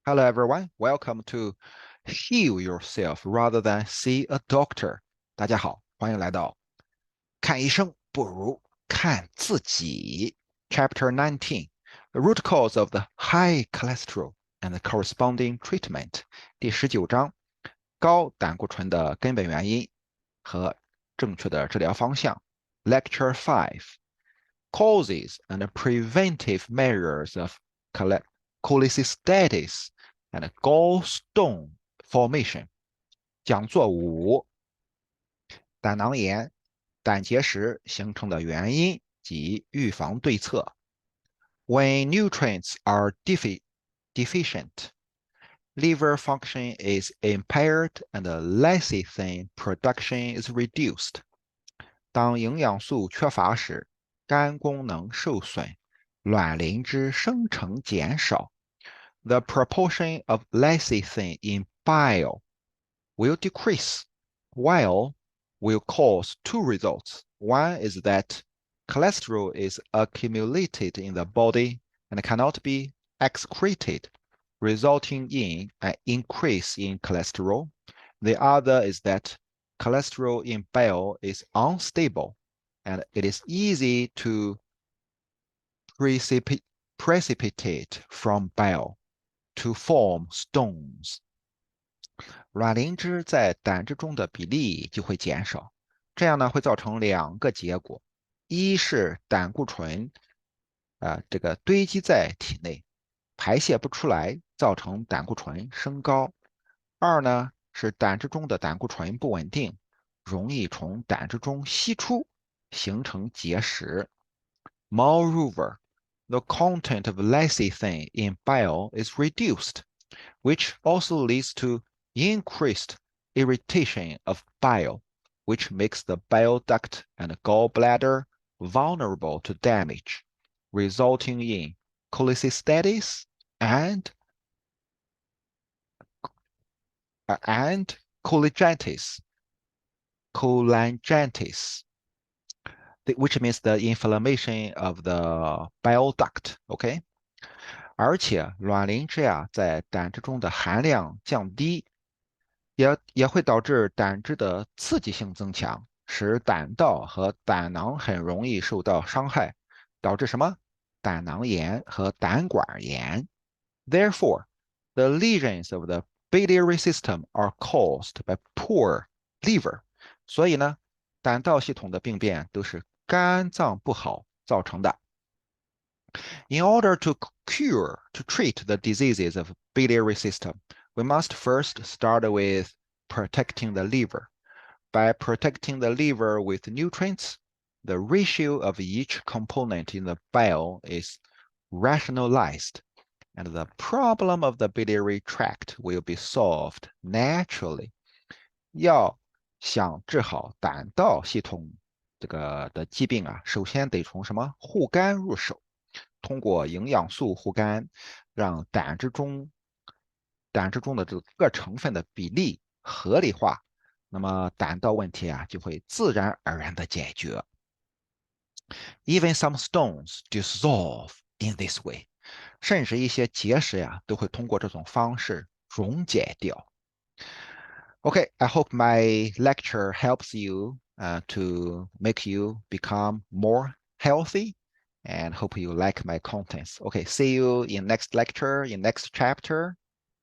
Hello, everyone. Welcome to Heal Yourself Rather Than See a Doctor. 大家好，欢迎来到看医生不如看自己。Chapter 19: The Root Cause of the High Cholesterol and the Corresponding Treatment. 第19章：高胆固醇的根本原因和正确的治疗方向。Lecture 5: Causes and Preventive Measures of Cholecystitis and gallstone formation. 讲座5：胆囊炎、胆结石形成的原因及预防对策。When nutrients are deficient, liver function is impaired and lecithin production is reduced. 当营养素缺乏时，肝功能受损，卵磷脂生成减少。The proportion of lecithin in bile will decrease, while will cause two results. One is that cholesterol is accumulated in the body and cannot be excreted, resulting in an increase in cholesterol. The other is that cholesterol in bile is unstable and it is easy to precipitate from bile to form stones. 卵磷脂在胆汁中的比例就会减少，这样呢会造成2个结果：一是胆固醇这个堆积在体内，排泄不出来，造成胆固醇升高；二呢是胆汁中的胆固醇不稳定，容易从胆汁中析出，形成结石。Moreover, the content of lecithin in bile is reduced, which also leads to increased irritation of bile, which makes the bile duct and gallbladder vulnerable to damage, resulting in cholecystitis and cholangitis, which means the inflammation of the bile duct. OK， 而且卵磷脂在胆汁中的含量降低，也会导致胆汁的刺激性增强，使胆道和胆囊很容易受到伤害，导致什么？胆囊炎和胆管炎。Therefore, the lesions of the biliary system are caused by poor liver. 所以呢，胆道系统的病变都是肝脏不好造成的。In order to treat the diseases of biliary system, we must first start with protecting the liver. By protecting the liver with nutrients, the ratio of each component in the bile is rationalized, and the problem of the biliary tract will be solved naturally. 要想治好胆道系统的疾病首先得从什么护肝入手。通过营养素护肝，让胆汁中的这个各成分的比例合理化，那么胆道问题就会自然而然的解决。Even some stones dissolve in this way， 甚至一些结石都会通过这种方式溶解掉。Okay, I hope my lecture helps you to make you become more healthy and hope you like my contents. Okay, see you in next lecture, in next chapter.